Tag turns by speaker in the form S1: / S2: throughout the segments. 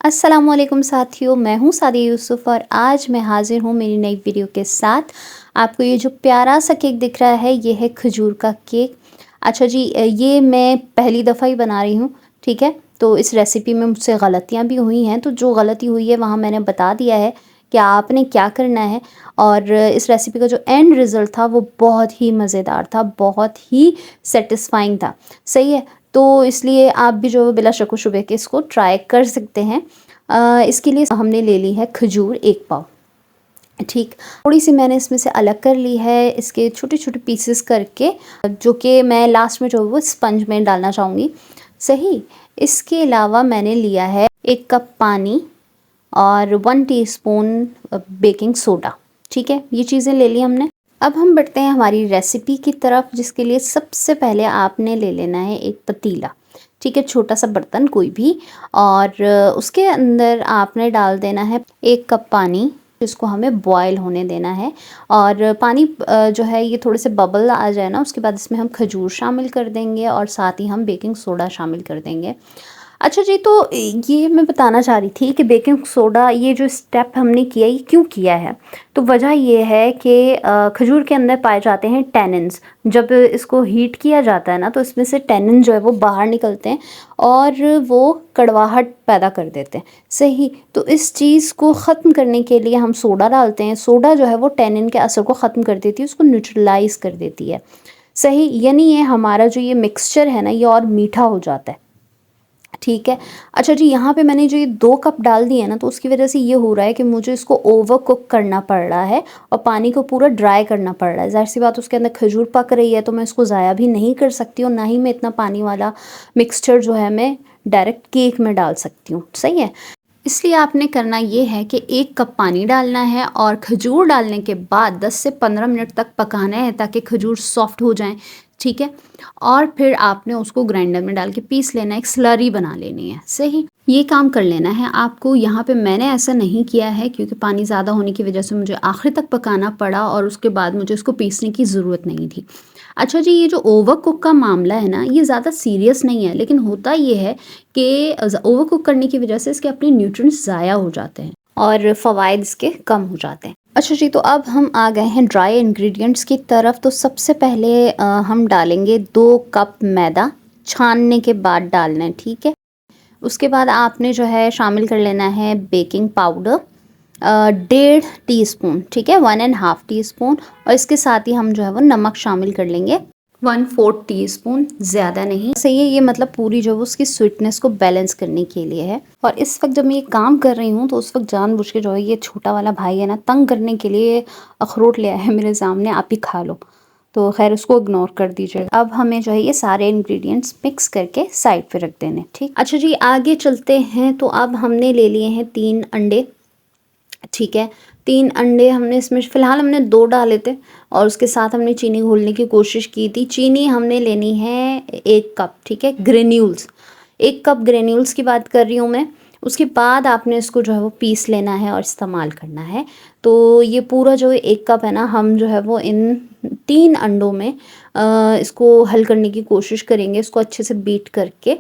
S1: अस्सलामुअलैकुम साथियों, मैं हूँ सादिया यूसुफ और आज मैं हाज़िर हूँ मेरी नई वीडियो के साथ। आपको ये जो प्यारा सा केक दिख रहा है ये है खजूर का केक। अच्छा जी, ये मैं पहली दफ़ा ही बना रही हूँ, ठीक है? तो इस रेसिपी में मुझसे गलतियाँ भी हुई हैं, तो जो गलती हुई है वहाँ मैंने बता दिया है कि आपने क्या करना है। और इस रेसिपी का जो एंड रिज़ल्ट था वो बहुत ही मज़ेदार था, बहुत ही सैटिस्फाइंग था। सही है? तो इसलिए आप भी जो है बिला शक व शुबे के इसको ट्राई कर सकते हैं। इसके लिए हमने ले ली है खजूर 1 पाव, ठीक। थोड़ी-सी मैंने इसमें से अलग कर ली है, इसके छोटे-छोटे पीसेस करके, जो कि मैं लास्ट में जो है वो स्पंज में डालना चाहूँगी, सही। इसके अलावा मैंने लिया है 1 कप पानी और 1 टीस्पून बेकिंग सोडा, ठीक है। ये चीज़ें ले ली हमने। अब हम बढ़ते हैं हमारी रेसिपी की तरफ, जिसके लिए सबसे पहले आपने ले लेना है एक पतीला, ठीक है, छोटा सा बर्तन कोई भी। और उसके अंदर आपने डाल देना है 1 कप पानी, जिसको हमें बॉयल होने देना है। और पानी जो है ये थोड़े से बबल आ जाए ना, उसके बाद इसमें हम खजूर शामिल कर देंगे और साथ ही हम बेकिंग सोडा शामिल कर देंगे। अच्छा जी, तो ये मैं बताना चाह रही थी कि बेकिंग सोडा ये जो स्टेप हमने किया ये क्यों किया है? तो वजह ये है कि खजूर के अंदर पाए जाते हैं टैनिन्स। जब इसको हीट किया जाता है ना, तो इसमें से टैनिन जो है वो बाहर निकलते हैं और वो कड़वाहट पैदा कर देते हैं, सही। तो इस चीज़ को ख़त्म करने के लिए हम सोडा डालते हैं। सोडा जो है वो टैनिन के असर को ख़त्म कर देती है, उसको न्यूट्रलाइज़ कर देती है, सही। यानी ये हमारा जो ये मिक्सचर है ना, ये और मीठा हो जाता है, ठीक है। अच्छा जी, यहाँ पे मैंने जो ये 2 कप डाल दिए ना, तो उसकी वजह से ये हो रहा है कि मुझे इसको ओवर कुक करना पड़ रहा है और पानी को पूरा ड्राई करना पड़ रहा है। ज़ाहिर-सी बात, उसके अंदर खजूर पक रही है, तो मैं इसको ज़ाया भी नहीं कर सकती और ना ही मैं इतना पानी वाला मिक्सचर जो है मैं डायरेक्ट केक में डाल सकती हूँ, सही है। इसलिए आपने करना ये है कि 1 कप पानी डालना है और खजूर डालने के बाद 10 से 15 मिनट तक पकाना है, ताकि खजूर सॉफ्ट हो जाएँ, ठीक है। और फिर आपने उसको ग्राइंडर में डाल के पीस लेना है, एक स्लरी बना लेनी है, सही। ये काम कर लेना है आपको। यहाँ पे मैंने ऐसा नहीं किया है क्योंकि पानी ज़्यादा होने की वजह से मुझे आखिर तक पकाना पड़ा और उसके बाद मुझे इसको पीसने की ज़रूरत नहीं थी। अच्छा जी, ये जो ओवर कुक का मामला है ना, ये ज़्यादा सीरियस नहीं है, लेकिन होता ये है कि ओवर कुक करने की वजह से इसके अपने न्यूट्रिएंट्स ज़ाया हो जाते हैं और फ़वाइद इसके कम हो जाते हैं। अच्छा जी, तो अब हम आ गए हैं ड्राई इंग्रेडिएंट्स की तरफ। तो सबसे पहले हम डालेंगे 2 कप मैदा, छानने के बाद डालना है, ठीक है। उसके बाद आपने जो है शामिल कर लेना है बेकिंग पाउडर, 1.5 टीस्पून, ठीक है, 1.5 टीस्पून। और इसके साथ ही हम जो है वो नमक शामिल कर लेंगे, 1/4 टीस्पून, ज़्यादा नहीं, सही है। ये मतलब पूरी जो है उसकी स्वीटनेस को बैलेंस करने के लिए है। और इस वक्त जब मैं ये काम कर रही हूँ, तो उस वक्त जानबूझ के जो है ये छोटा वाला भाई है ना, तंग करने के लिए अखरोट ले आया है मेरे सामने, आप ही खा लो। तो खैर उसको इग्नोर कर दीजिए। अब हमें जो है ये सारे इंग्रेडिएंट्स मिक्स करके साइड पे रख देने, ठीक। अच्छा जी, आगे चलते हैं। तो अब हमने ले लिए हैं 3 अंडे, ठीक है। 3 अंडे हमने इसमें फ़िलहाल हमने 2 डाले थे और उसके साथ हमने चीनी घोलने की कोशिश की थी। चीनी हमने लेनी है 1 कप, ठीक है, ग्रेन्यूल्स। 1 कप ग्रेन्यूल्स की बात कर रही हूँ मैं। उसके बाद आपने इसको जो है वो पीस लेना है और इस्तेमाल करना है। तो ये पूरा जो 1 कप है ना, हम जो है वो इन 3 अंडों में इसको हल करने की कोशिश करेंगे, इसको अच्छे से बीट करके।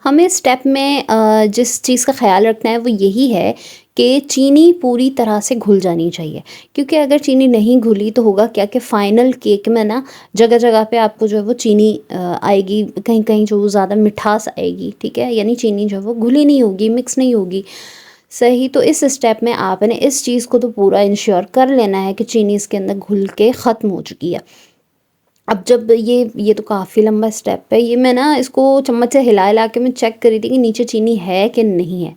S1: हमें स्टेप में जिस चीज़ का ख़्याल रखना है वो यही है कि चीनी पूरी तरह से घुल जानी चाहिए, क्योंकि अगर चीनी नहीं घुली तो होगा क्या कि फ़ाइनल केक में ना जगह जगह पे आपको जो है वो चीनी आएगी, कहीं कहीं जो ज़्यादा मिठास आएगी, ठीक है, यानी चीनी जो है वो घुली नहीं होगी, मिक्स नहीं होगी, सही। तो इस स्टेप में आपने इस चीज़ को तो पूरा इंश्योर कर लेना है कि चीनी इसके अंदर घुल के ख़त्म हो चुकी है। अब जब ये तो काफ़ी लंबा स्टेप है, ये मैं ना इसको चम्मच से हिला-हिला के मैं चेक कर रही थी कि नीचे चीनी है कि नहीं है।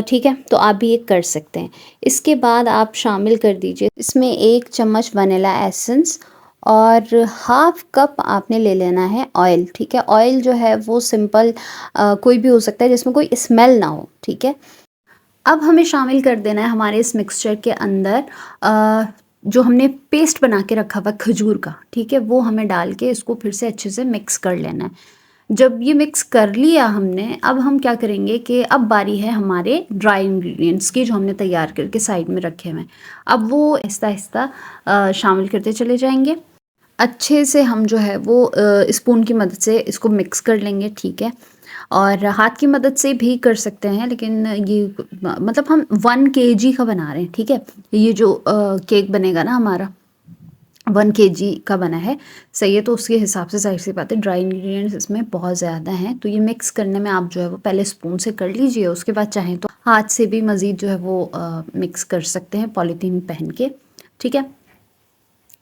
S1: ठीक है, तो आप भी ये कर सकते हैं। इसके बाद आप शामिल कर दीजिए इसमें 1 चम्मच वनीला एसेंस और हाफ़ कप आपने ले लेना है ऑयल, ठीक है। ऑयल जो है वो सिंपल कोई भी हो सकता है जिसमें कोई स्मेल ना हो, ठीक है। अब हमें शामिल कर देना है हमारे इस मिक्सचर के अंदर जो हमने पेस्ट बना के रखा हुआ खजूर का, ठीक है, वो हमें डाल के इसको फिर से अच्छे से मिक्स कर लेना है। जब ये मिक्स कर लिया हमने, अब हम क्या करेंगे कि अब बारी है हमारे ड्राई इंग्रेडिएंट्स की, जो हमने तैयार करके साइड में रखे हुए हैं। अब वो आहिस्ता-आहिस्ता शामिल करते चले जाएंगे। अच्छे से हम जो है वो स्पून की मदद से इसको मिक्स कर लेंगे, ठीक है। और हाथ की मदद से भी कर सकते हैं, लेकिन ये मतलब हम 1 केजी का बना रहे हैं, ठीक है। ये जो केक बनेगा ना हमारा 1 केजी का बना है, सही है। तो उसके हिसाब से ज़ाहिर-सी बात है ड्राई इंग्रीडिएंट्स इसमें बहुत ज़्यादा हैं, तो ये मिक्स करने में आप जो है वो पहले स्पून से कर लीजिए, उसके बाद चाहें तो हाथ से भी मज़ीद जो है वो मिक्स कर सकते हैं पॉलीथीन पहन के, ठीक है।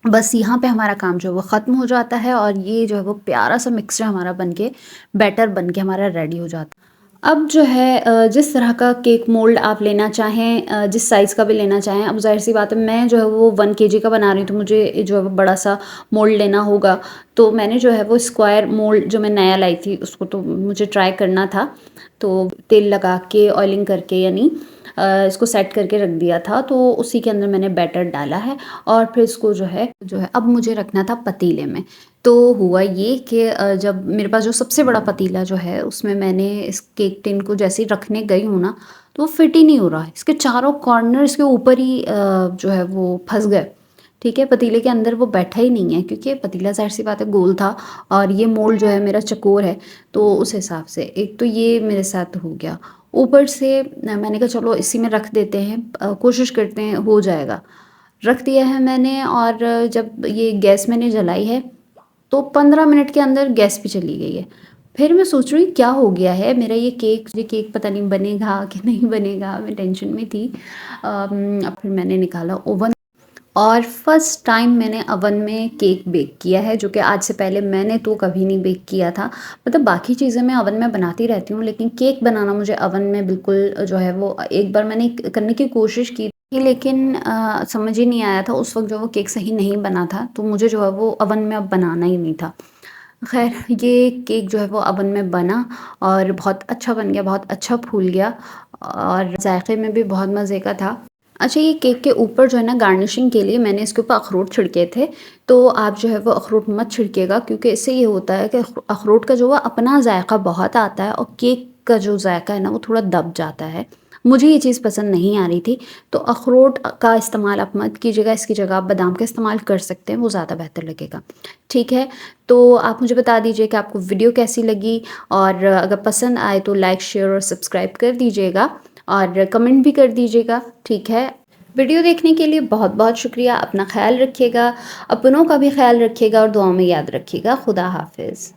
S1: बस यहाँ पे हमारा काम जो है वो ख़त्म हो जाता है और ये जो है वो प्यारा-सा मिक्सचर हमारा बन के, बैटर बन के हमारा रेडी हो जाता है। अब जो है जिस तरह का केक मोल्ड आप लेना चाहें, जिस साइज़ का भी लेना चाहें, अब ज़ाहिर-सी बात है मैं जो है वो 1 केजी का बना रही हूँ, तो मुझे जो है वो बड़ा-सा मोल्ड लेना होगा। तो मैंने जो है वो स्क्वायर मोल्ड जो मैं नया लाई थी, उसको तो मुझे ट्राई करना था। तो तेल लगा के ऑयलिंग करके यानी इसको सेट करके रख दिया था, तो उसी के अंदर मैंने बैटर डाला है और फिर इसको जो है अब मुझे रखना था पतीले में। तो हुआ ये कि जब मेरे पास जो सबसे बड़ा पतीला जो है उसमें मैंने इस केक टिन को जैसे ही रखने गई हूँ ना, तो वो फिट ही नहीं हो रहा है। इसके चारों कॉर्नर इसके ऊपर ही जो है वो फँस गए, ठीक है। पतीले के अंदर वो बैठा ही नहीं है, क्योंकि पतीला ज़ाहिर-सी बात है गोल था और ये मोल्ड जो है मेरा चौकोर है, तो उस हिसाब से एक तो ये मेरे साथ हो गया। ऊपर से मैंने कहा चलो इसी में रख देते हैं, कोशिश करते हैं हो जाएगा। रख दिया है मैंने और जब ये गैस मैंने जलाई है, तो 15 मिनट के अंदर गैस भी चली गई है। फिर मैं सोच रही हूँ क्या हो गया है मेरा ये केक पता नहीं बनेगा कि नहीं बनेगा, मैं टेंशन में थी। अब फिर मैंने निकाला ओवन और फर्स्ट टाइम मैंने अवन में केक बेक किया है, जो कि आज से पहले मैंने तो कभी नहीं बेक किया था। मतलब बाकी चीज़ें मैं अवन में बनाती रहती हूँ, लेकिन केक बनाना मुझे अवन में बिल्कुल जो है वो एक बार मैंने करने की कोशिश की थी, लेकिन समझ ही नहीं आया था उस वक़्त जो वो केक सही नहीं बना था, तो मुझे जो है वो अवन में अब बनाना ही नहीं था। ख़ैर ये केक जो है वो अवन में बना और बहुत अच्छा बन गया, बहुत अच्छा फूल गया और ज़ायक़े में भी बहुत मज़े का था। अच्छा, ये केक के ऊपर जो है ना गार्निशिंग के लिए मैंने इसके ऊपर अखरोट छिड़के थे, तो आप जो है वो अखरोट मत छिड़किएगा, क्योंकि इससे ये होता है कि अखरोट का जो है अपना जायका बहुत आता है और केक का जो जायका है ना वो थोड़ा दब जाता है। मुझे ये चीज़ पसंद नहीं आ रही थी, तो अखरोट का इस्तेमाल आप मत कीजिएगा, इसकी जगह आप बादाम का इस्तेमाल कर सकते हैं, वो ज़्यादा बेहतर लगेगा। ठीक है, तो आप मुझे बता दीजिए कि आपको वीडियो कैसी लगी और अगर पसंद आए तो लाइक, शेयर और सब्सक्राइब कर दीजिएगा और कमेंट भी कर दीजिएगा, ठीक है। वीडियो देखने के लिए बहुत बहुत शुक्रिया। अपना ख्याल रखिएगा, अपनों का भी ख्याल रखिएगा और दुआओं में याद रखिएगा। खुदा हाफिज़।